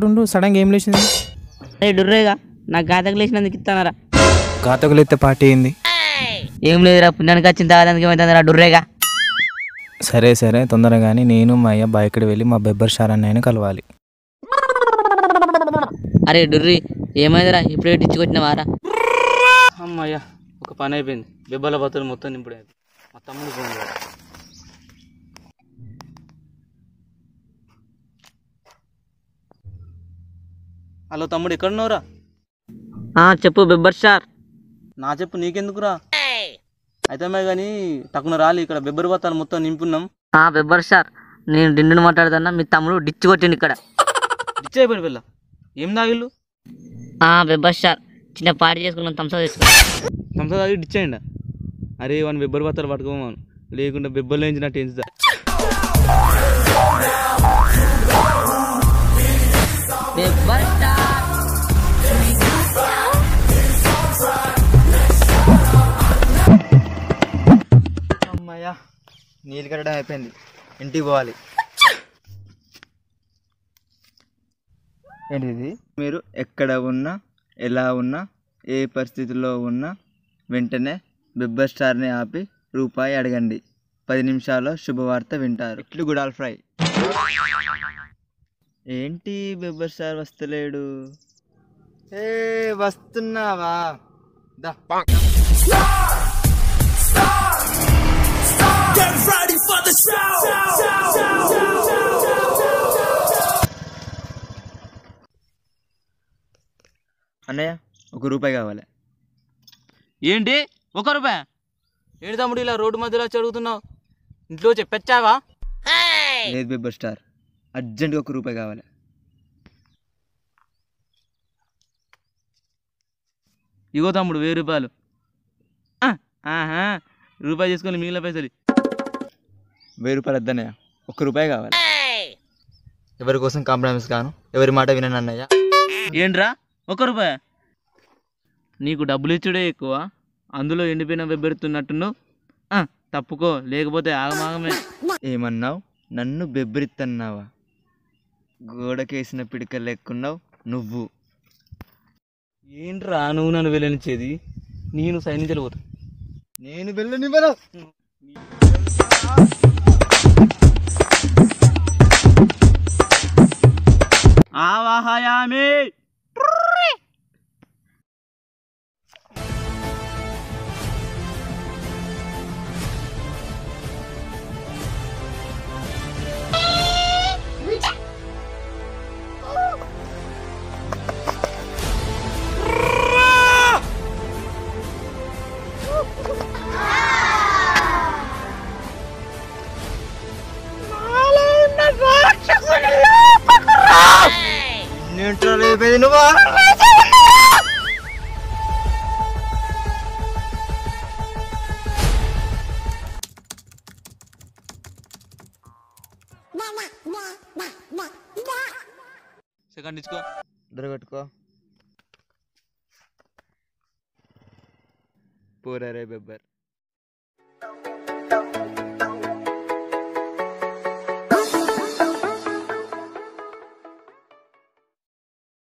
ఉండు సడన్గా ఏం లేచింది? అరే డుర్రేగా నాకు గాతకు లేచినందుకు ఇస్తానరా. గాతకులు ఎత్తే పార్టీ అయింది. ఏం లేదురా, పుణ్యానికి వచ్చిన తాగడానికి ఏమైతుందిరా డుర్రేగా. సరే సరే తొందరగాని నేను మా అయ్య బాయికడి వెళ్ళి మా బెబ్బర్ షార్ అన్నయ్యని కలవాలి. అరే డుర్రి ఏమైందిరా, ఇప్పుడే ఇచ్చుకొచ్చినవారా? అమ్మయ్యా ఒక పని అయిపోయింది. బెబ్బల బతులు మొత్తం నింపుడే. మా తమ్ముడు ఫోన్ చేయాలి. హలో తమ్ముడు, ఎక్కడున్నావురా? చెప్పు బెబ్బర్ షార్. నా చెప్పు నీకెందుకురా? అయితే కానీ తక్కువ రాలి, ఇక్కడ బెబ్బరి బత్తాలు మొత్తం నింపున్నాం. బెబ్బర్ షార్, నేను డిండుని మాట్లాడుతున్నా. మీ తమ్ముడు డిచ్చి కొట్టిండు ఇక్కడ. డిచ్ అయిపోయిన పిల్ల ఏం తాగిళ్ళు? బెబ్బర్ షార్ చిన్న పార్టీ చేసుకున్నాం, థమ్సప్ చేసుకున్నాం. థమ్సప్ తాగి డిచ్ అయ్యిందా? అరే వాడిని బెబ్బరి బత్తాలు పట్టుకోమను, లేకుంటే బెబ్బర్లు వేయించినట్టు ఎంచుదా. బెబ్బర్ షార్ అమ్మయ్యా నీళ్ళు కట్టడం అయిపోయింది, ఇంటికి పోవాలి. ఏంటిది? మీరు ఎక్కడ ఉన్నా ఎలా ఉన్నా ఏ పరిస్థితుల్లో ఉన్నా వెంటనే బెబ్బర్ స్టార్ని ఆపి రూపాయి అడగండి. 10 నిమిషాల్లో శుభవార్త వింటారు. ఇట్లు గుడాల్ ఫ్రై. ఏంటి బెబ్బర్ స్టార్ వస్తలేడు? ఏ వస్తున్నావా? అన్నయ్య 1 రూపాయి కావాలి. ఏంటి 1 రూపాయి? ఏంటి తమ్ముడు ఇలా రోడ్డు మధ్యలో వచ్చి అడుగుతున్నావు? ఇంట్లో చెప్పచ్చావా? లేదు బెబ్బర్ స్టార్, అర్జెంట్గా 1 రూపాయి కావాలి. ఇగో తమ్ముడు 1000 రూపాయలు. రూపాయి తీసుకొని మిగిలిన పైసలు. 1000 రూపాయలు వద్దన్నయ్య, 1 రూపాయి కావాలి. ఎవరి కోసం కాంప్రమైజ్ కాను, ఎవరి మాట వినను అన్నయ్య. ఏంట్రా 1 రూపాయి? నీకు డబ్బులు ఇచ్చుడే ఎక్కువ, అందులో ఎండిపోయిన బెబ్బెరుతున్నట్టున్నావు. తప్పుకో, లేకపోతే ఆగమాగమే. ఏమన్నావు? నన్ను బెబ్బరిత్తన్నావా? గోడకేసిన పిడిక లెక్కున్నావు నువ్వు. ఏంట్రా నువ్వు నన్ను వెళ్ళనిచ్చేది? నేను సైనించలేకపోతా. నేను వెళ్ళనివ్వను. ఆవాహయామి. సెకండ్ ఇచ్చుకో, దొరకట్టుకో. పోరా రే బెబ్బర్.